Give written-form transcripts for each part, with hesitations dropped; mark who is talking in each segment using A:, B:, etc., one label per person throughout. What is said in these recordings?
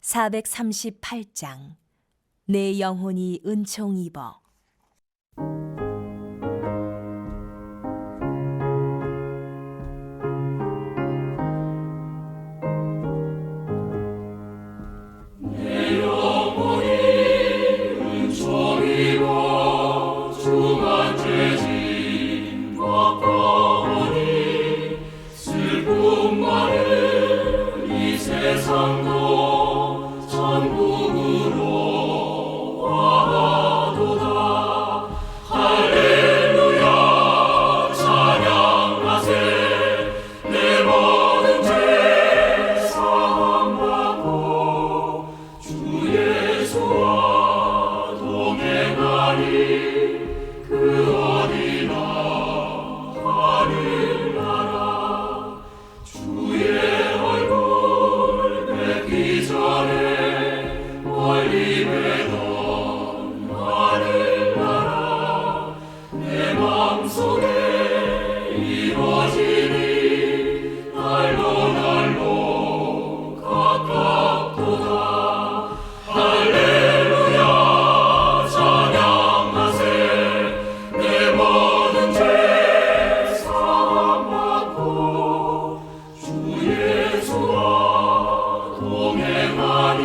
A: 438장 내 영혼이 은총 입어.
B: 내 영혼이 은총 입어 중한 죄진 걱정하니 슬픔 많은 이 세상도 천국으로 와도다. 할렐루야 찬양하세. 내 모든 죄 사함받고 주 예수와 동행하니 그 어디나 하늘나라. 주의 얼굴 뵙기 전에 멀리 뵈던 하늘나라. 내 맘속에 이루어지니 날로 가깝도다. 할렐루야 찬양하세. 내 모든 죄 사함받고 주 예수와 동행하니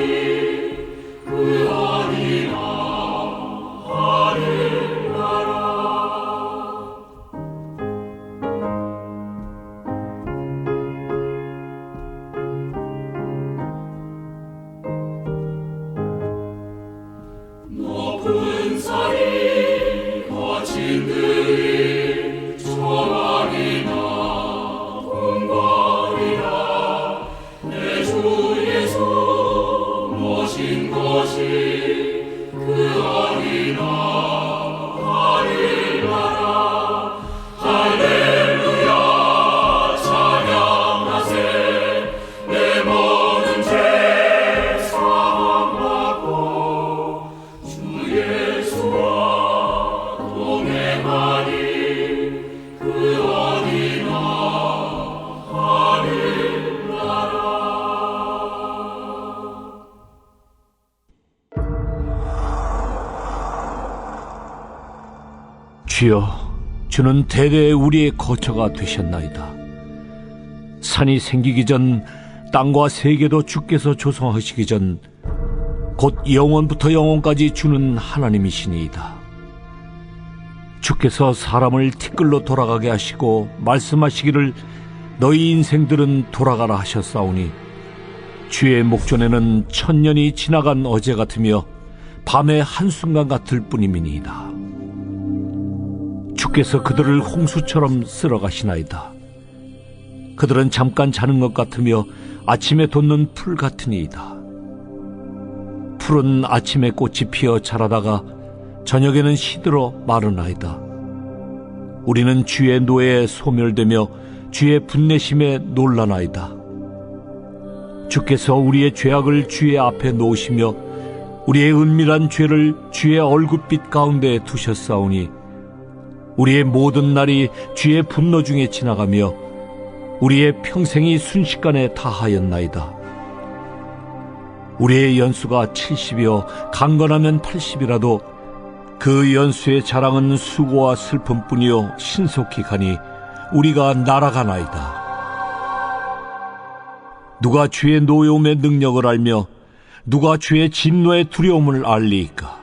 B: 그 어디나 하늘나라. 높은 산이 거친 들이 초원이나 궁궐이나 내 주 예수 모신 곳이 그 어디나 하늘나라. 할렐루야 찬양하세. 내 모든 죄 사함받고 주 예수와 동행하니 그 어디나 하늘나라.
C: 주여, 주는 대대 우리의 거처가 되셨나이다. 산이 생기기 전, 땅과 세계도 주께서 조성하시기 전, 곧 영원부터 영원까지 주는 하나님이시니이다. 주께서 사람을 티끌로 돌아가게 하시고 말씀하시기를 너희 인생들은 돌아가라 하셨사오니 주의 목전에는 천년이 지나간 어제 같으며 밤의 한순간 같을 뿐이니이다. 주께서 그들을 홍수처럼 쓸어가시나이다. 그들은 잠깐 자는 것 같으며 아침에 돋는 풀 같으니이다. 풀은 아침에 꽃이 피어 자라다가 저녁에는 시들어 마르나이다. 우리는 주의 노에 소멸되며 주의 분내심에 놀라나이다. 주께서 우리의 죄악을 주의 앞에 놓으시며 우리의 은밀한 죄를 주의 얼굴빛 가운데 두셨사오니 우리의 모든 날이 주의 분노 중에 지나가며 우리의 평생이 순식간에 다하였나이다. 우리의 연수가 70이요 강건하면 80이라도 그 연수의 자랑은 수고와 슬픔뿐이요 신속히 가니 우리가 날아가나이다. 누가 주의 노여움의 능력을 알며 누가 주의 진노의 두려움을 알리이까.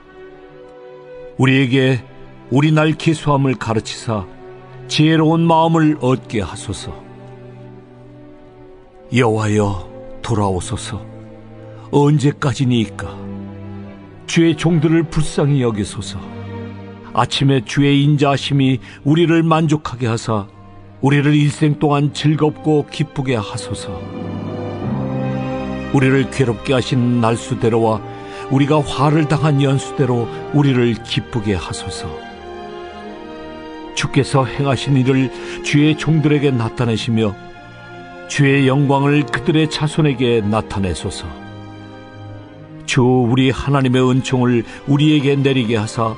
C: 우리에게 우리 날 기수함을 가르치사 지혜로운 마음을 얻게 하소서. 여호와여 돌아오소서. 언제까지니이까. 주의 종들을 불쌍히 여기소서. 아침에 주의 인자하심이 우리를 만족하게 하사 우리를 일생 동안 즐겁고 기쁘게 하소서. 우리를 괴롭게 하신 날수대로와 우리가 화를 당한 연수대로 우리를 기쁘게 하소서. 주께서 행하신 일을 주의 종들에게 나타내시며 주의 영광을 그들의 자손에게 나타내소서. 주 우리 하나님의 은총을 우리에게 내리게 하사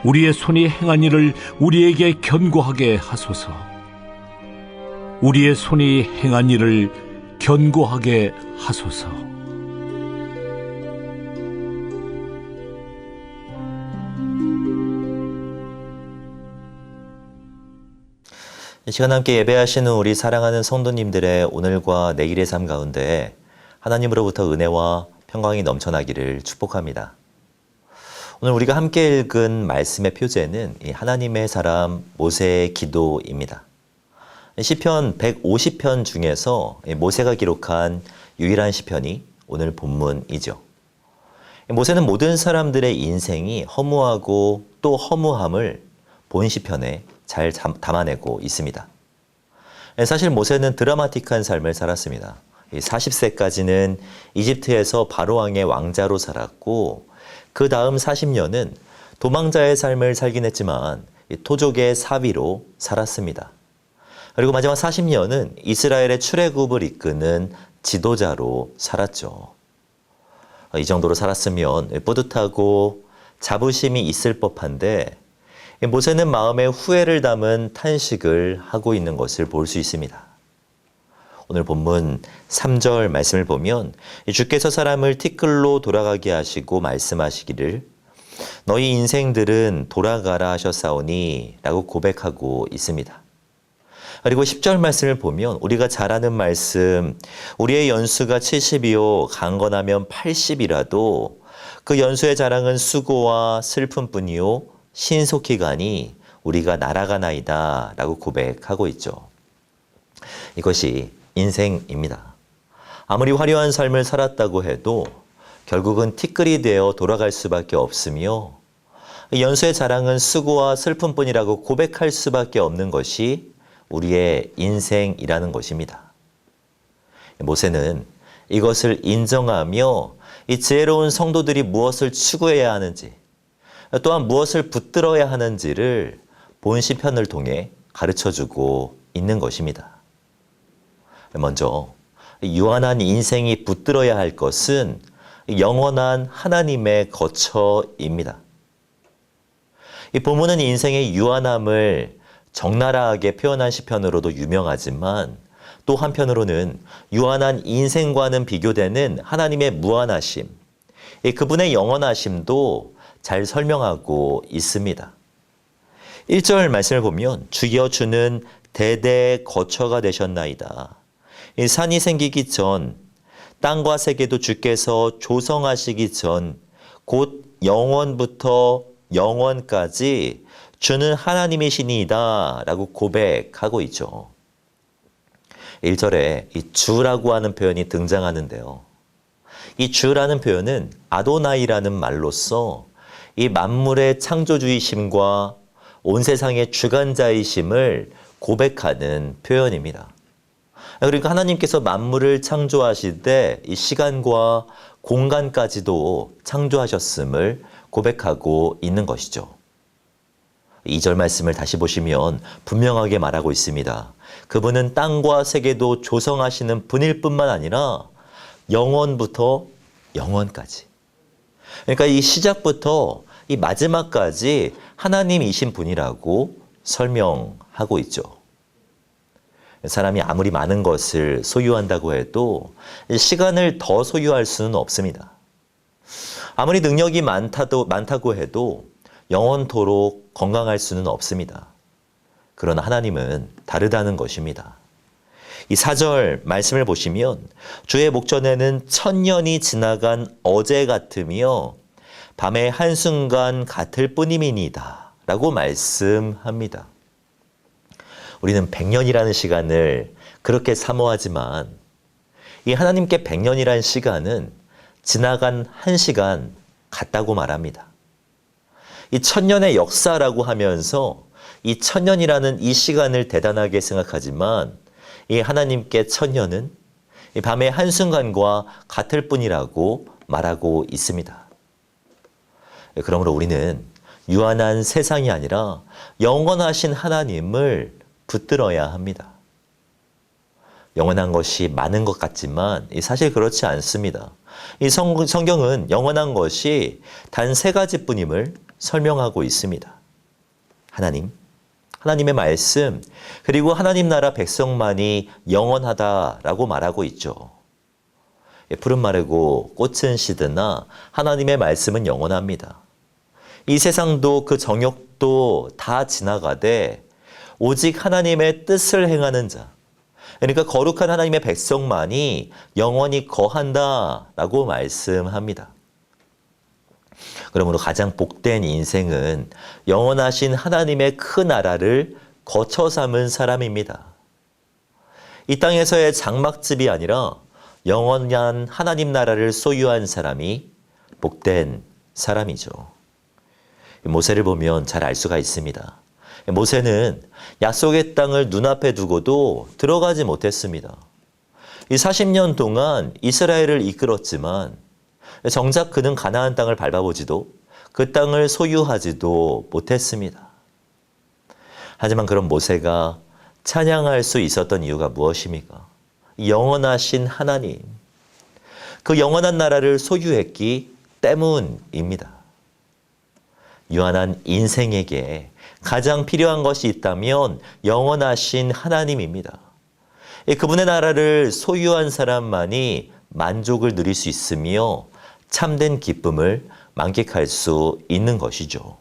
C: 우리의 손이 행한 일을 우리에게 견고하게 하소서. 우리의 손이 행한 일을 견고하게 하소서.
D: 이 시간 함께 예배하시는 우리 사랑하는 성도님들의 오늘과 내일의 삶 가운데 하나님으로부터 은혜와 평강이 넘쳐나기를 축복합니다. 오늘 우리가 함께 읽은 말씀의 표제는 이 하나님의 사람 모세의 기도입니다. 시편 150편 중에서 모세가 기록한 유일한 시편이 오늘 본문이죠. 모세는 모든 사람들의 인생이 허무하고 또 허무함을 본 시편에 잘 담아내고 있습니다. 사실 모세는 드라마틱한 삶을 살았습니다. 40세까지는 이집트에서 바로왕의 왕자로 살았고 그 다음 40년은 도망자의 삶을 살긴 했지만 토족의 사위로 살았습니다. 그리고 마지막 40년은 이스라엘의 출애굽을 이끄는 지도자로 살았죠. 이 정도로 살았으면 뿌듯하고 자부심이 있을 법한데 모세는 마음에 후회를 담은 탄식을 하고 있는 것을 볼 수 있습니다. 오늘 본문 3절 말씀을 보면 주께서 사람을 티끌로 돌아가게 하시고 말씀하시기를 너희 인생들은 돌아가라 하셨사오니 라고 고백하고 있습니다. 그리고 10절 말씀을 보면 우리가 잘 아는 말씀 우리의 연수가 70이요 강건하면 80이라도 그 연수의 자랑은 수고와 슬픔뿐이요 신속히 가니 우리가 날아가나이다 라고 고백하고 있죠. 이것이 인생입니다. 아무리 화려한 삶을 살았다고 해도 결국은 티끌이 되어 돌아갈 수밖에 없으며 연수의 자랑은 수고와 슬픔뿐이라고 고백할 수밖에 없는 것이 우리의 인생이라는 것입니다. 모세는 이것을 인정하며 이 지혜로운 성도들이 무엇을 추구해야 하는지 또한 무엇을 붙들어야 하는지를 본 시편을 통해 가르쳐주고 있는 것입니다. 먼저 유한한 인생이 붙들어야 할 것은 영원한 하나님의 거처입니다. 이 본문은 인생의 유한함을 적나라하게 표현한 시편으로도 유명하지만 또 한편으로는 유한한 인생과는 비교되는 하나님의 무한하심, 그분의 영원하심도 잘 설명하고 있습니다. 1절 말씀을 보면 주여 주는 대대의 거처가 되셨나이다. 이 산이 생기기 전 땅과 세계도 주께서 조성하시기 전 곧 영원부터 영원까지 주는 하나님이시니이다 라고 고백하고 있죠. 1절에 이 주라고 하는 표현이 등장하는데요. 이 주라는 표현은 아도나이라는 말로써 이 만물의 창조주이심과 온 세상의 주관자이심을 고백하는 표현입니다. 그러니까 하나님께서 만물을 창조하실 때 이 시간과 공간까지도 창조하셨음을 고백하고 있는 것이죠. 2절 말씀을 다시 보시면 분명하게 말하고 있습니다. 그분은 땅과 세계도 조성하시는 분일 뿐만 아니라 영원부터 영원까지. 그러니까 이 시작부터 이 마지막까지 하나님이신 분이라고 설명하고 있죠. 사람이 아무리 많은 것을 소유한다고 해도 시간을 더 소유할 수는 없습니다. 아무리 능력이 많다고 해도 영원토록 건강할 수는 없습니다. 그러나 하나님은 다르다는 것입니다. 이 4절 말씀을 보시면 주의 목전에는 1000년이 지나간 어제 같으며 밤의 한순간 같을 뿐임이니이다 라고 말씀합니다. 우리는 100년이라는 시간을 그렇게 사모하지만 이 하나님께 100년이라는 시간은 지나간 1시간 같다고 말합니다. 이 1000년의 역사라고 하면서 이 1000년이라는 이 시간을 대단하게 생각하지만 이 하나님께 1000년은 이 밤의 한순간과 같을 뿐이라고 말하고 있습니다. 그러므로 우리는 유한한 세상이 아니라 영원하신 하나님을 붙들어야 합니다. 영원한 것이 많은 것 같지만 사실 그렇지 않습니다. 이 성경은 영원한 것이 단 3가지뿐임을 설명하고 있습니다. 하나님, 하나님의 말씀, 그리고 하나님 나라 백성만이 영원하다라고 말하고 있죠. 푸른 마르고 꽃은 시드나 하나님의 말씀은 영원합니다. 이 세상도 그 정욕도 다 지나가되 오직 하나님의 뜻을 행하는 자, 그러니까 거룩한 하나님의 백성만이 영원히 거한다라고 말씀합니다. 그러므로 가장 복된 인생은 영원하신 하나님의 그 나라를 거처 삼은 사람입니다. 이 땅에서의 장막집이 아니라 영원한 하나님 나라를 소유한 사람이 복된 사람이죠. 모세를 보면 잘 알 수가 있습니다. 모세는 약속의 땅을 눈앞에 두고도 들어가지 못했습니다. 이 40년 동안 이스라엘을 이끌었지만 정작 그는 가나안 땅을 밟아보지도 그 땅을 소유하지도 못했습니다. 하지만 그런 모세가 찬양할 수 있었던 이유가 무엇입니까? 영원하신 하나님, 그 영원한 나라를 소유했기 때문입니다. 유한한 인생에게 가장 필요한 것이 있다면 영원하신 하나님입니다. 그분의 나라를 소유한 사람만이 만족을 누릴 수 있으며 참된 기쁨을 만끽할 수 있는 것이죠.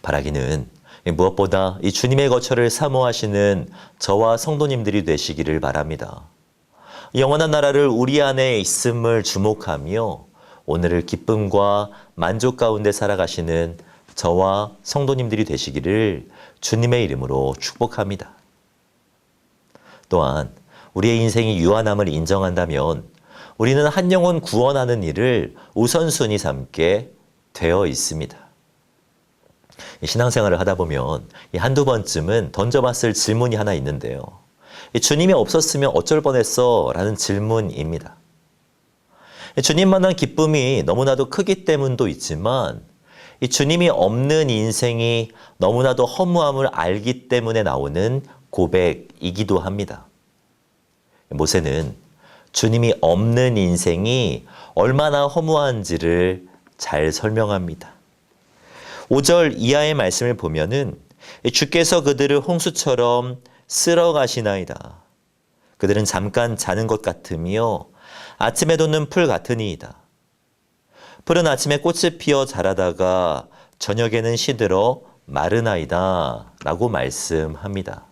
D: 바라기는 무엇보다 이 주님의 거처를 사모하시는 저와 성도님들이 되시기를 바랍니다. 영원한 나라를 우리 안에 있음을 주목하며 오늘을 기쁨과 만족 가운데 살아가시는 저와 성도님들이 되시기를 주님의 이름으로 축복합니다. 또한 우리의 인생이 유한함을 인정한다면 우리는 한 영혼 구원하는 일을 우선순위 삼게 되어 있습니다. 신앙생활을 하다 보면 한두 번쯤은 던져봤을 질문이 하나 있는데요. 주님이 없었으면 어쩔 뻔했어? 라는 질문입니다. 주님만한 기쁨이 너무나도 크기 때문도 있지만 이 주님이 없는 인생이 너무나도 허무함을 알기 때문에 나오는 고백이기도 합니다. 모세는 주님이 없는 인생이 얼마나 허무한지를 잘 설명합니다. 5절 이하의 말씀을 보면은 주께서 그들을 홍수처럼 쓸어 가시나이다. 그들은 잠깐 자는 것 같으며 아침에 돋는 풀 같으니이다. 풀은 아침에 꽃이 피어 자라다가 저녁에는 시들어 마르나이다 라고 말씀합니다.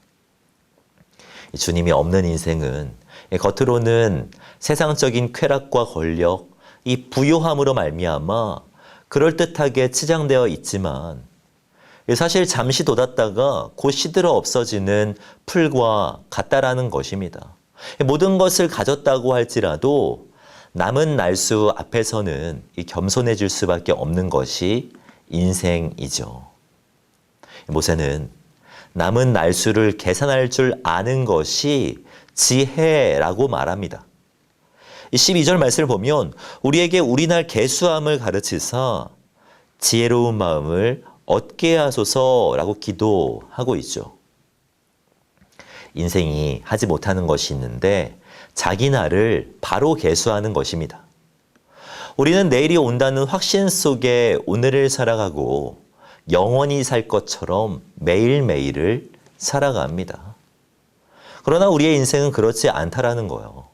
D: 주님이 없는 인생은 겉으로는 세상적인 쾌락과 권력, 이 부요함으로 말미암아 그럴듯하게 치장되어 있지만 사실 잠시 돋았다가 곧 시들어 없어지는 풀과 같다라는 것입니다. 모든 것을 가졌다고 할지라도 남은 날수 앞에서는 겸손해질 수밖에 없는 것이 인생이죠. 모세는 남은 날수를 계산할 줄 아는 것이 지혜라고 말합니다. 12절 말씀을 보면 우리에게 우리 날 계수함을 가르치사 지혜로운 마음을 얻게 하소서라고 기도하고 있죠. 인생이 하지 못하는 것이 있는데 자기 날을 바로 계수하는 것입니다. 우리는 내일이 온다는 확신 속에 오늘을 살아가고 영원히 살 것처럼 매일매일을 살아갑니다. 그러나 우리의 인생은 그렇지 않다라는 거예요.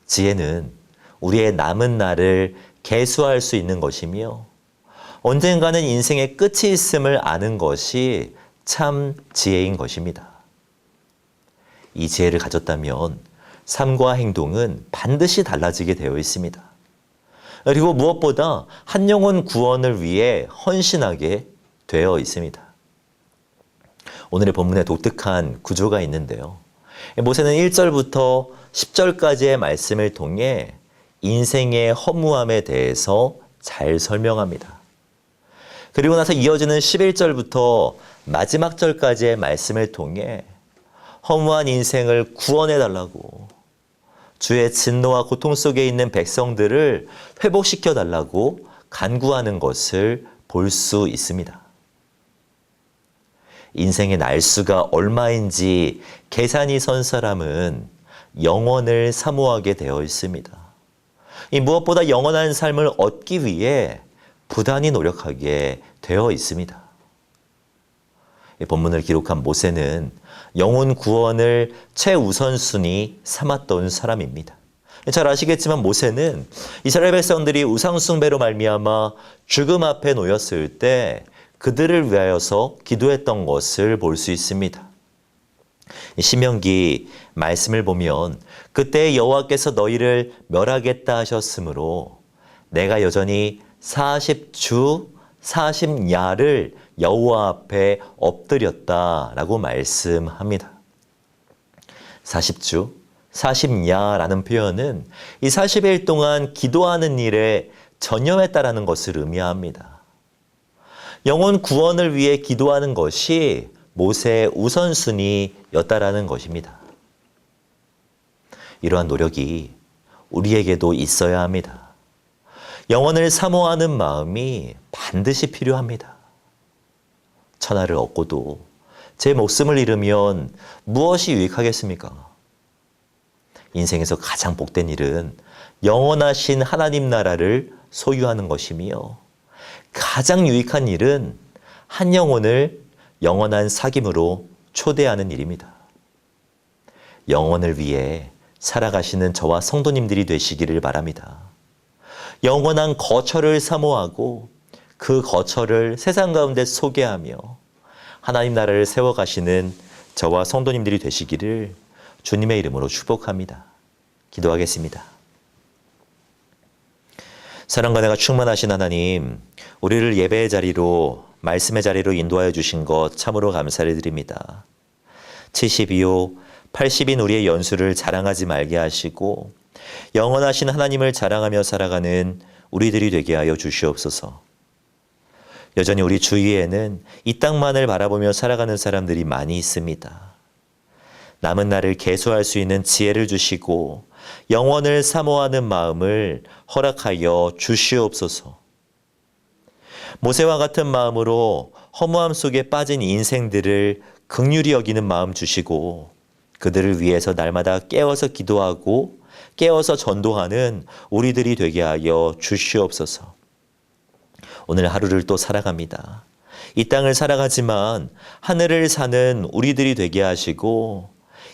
D: 지혜는 우리의 남은 날을 계수할 수 있는 것이며 언젠가는 인생의 끝이 있음을 아는 것이 참 지혜인 것입니다. 이 지혜를 가졌다면 삶과 행동은 반드시 달라지게 되어 있습니다. 그리고 무엇보다 한 영혼 구원을 위해 헌신하게 되어 있습니다. 오늘의 본문에 독특한 구조가 있는데요. 모세는 1절부터 10절까지의 말씀을 통해 인생의 허무함에 대해서 잘 설명합니다. 그리고 나서 이어지는 11절부터 마지막 절까지의 말씀을 통해 허무한 인생을 구원해달라고 주의 진노와 고통 속에 있는 백성들을 회복시켜달라고 간구하는 것을 볼 수 있습니다. 인생의 날수가 얼마인지 계산이 선 사람은 영원을 사모하게 되어 있습니다. 이 무엇보다 영원한 삶을 얻기 위해 부단히 노력하게 되어 있습니다. 이 본문을 기록한 모세는 영혼 구원을 최우선순위 삼았던 사람입니다. 잘 아시겠지만 모세는 이스라엘 백성들이 우상 숭배로 말미암아 죽음 앞에 놓였을 때 그들을 위하여서 기도했던 것을 볼 수 있습니다. 신명기 말씀을 보면 그때 여호와께서 너희를 멸하겠다 하셨으므로 내가 여전히 40주 40야를 여호와 앞에 엎드렸다라고 말씀합니다. 40주 40야라는 표현은 이 40일 동안 기도하는 일에 전념했다라는 것을 의미합니다. 영혼 구원을 위해 기도하는 것이 모세의 우선순위였다라는 것입니다. 이러한 노력이 우리에게도 있어야 합니다. 영혼을 사모하는 마음이 반드시 필요합니다. 천하를 얻고도 제 목숨을 잃으면 무엇이 유익하겠습니까? 인생에서 가장 복된 일은 영원하신 하나님 나라를 소유하는 것이며 가장 유익한 일은 한 영혼을 영원한 사귐으로 초대하는 일입니다. 영혼을 위해 살아가시는 저와 성도님들이 되시기를 바랍니다. 영원한 거처를 사모하고 그 거처를 세상 가운데 소개하며 하나님 나라를 세워가시는 저와 성도님들이 되시기를 주님의 이름으로 축복합니다. 기도하겠습니다. 사랑과 내가 충만하신 하나님, 우리를 예배의 자리로 말씀의 자리로 인도하여 주신 것 참으로 감사를 드립니다. 70이요 80인 우리의 연수를 자랑하지 말게 하시고 영원하신 하나님을 자랑하며 살아가는 우리들이 되게 하여 주시옵소서. 여전히 우리 주위에는 이 땅만을 바라보며 살아가는 사람들이 많이 있습니다. 남은 날을 계수할 수 있는 지혜를 주시고 영원을 사모하는 마음을 허락하여 주시옵소서. 모세와 같은 마음으로 허무함 속에 빠진 인생들을 긍휼히 여기는 마음 주시고 그들을 위해서 날마다 깨어서 기도하고 깨어서 전도하는 우리들이 되게 하여 주시옵소서. 오늘 하루를 또 살아갑니다. 이 땅을 살아가지만 하늘을 사는 우리들이 되게 하시고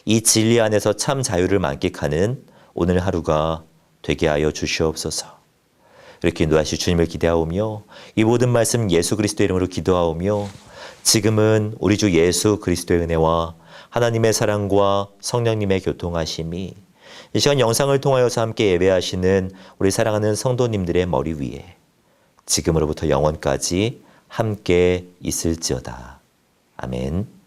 D: 이 진리 안에서 참 자유를 만끽하는 오늘 하루가 되게 하여 주시옵소서. 이렇게 인도하실 주님을 기대하오며 이 모든 말씀 예수 그리스도의 이름으로 기도하오며 지금은 우리 주 예수 그리스도의 은혜와 하나님의 사랑과 성령님의 교통하심이 이 시간 영상을 통하여서 함께 예배하시는 우리 사랑하는 성도님들의 머리 위에 지금으로부터 영원까지 함께 있을지어다. 아멘.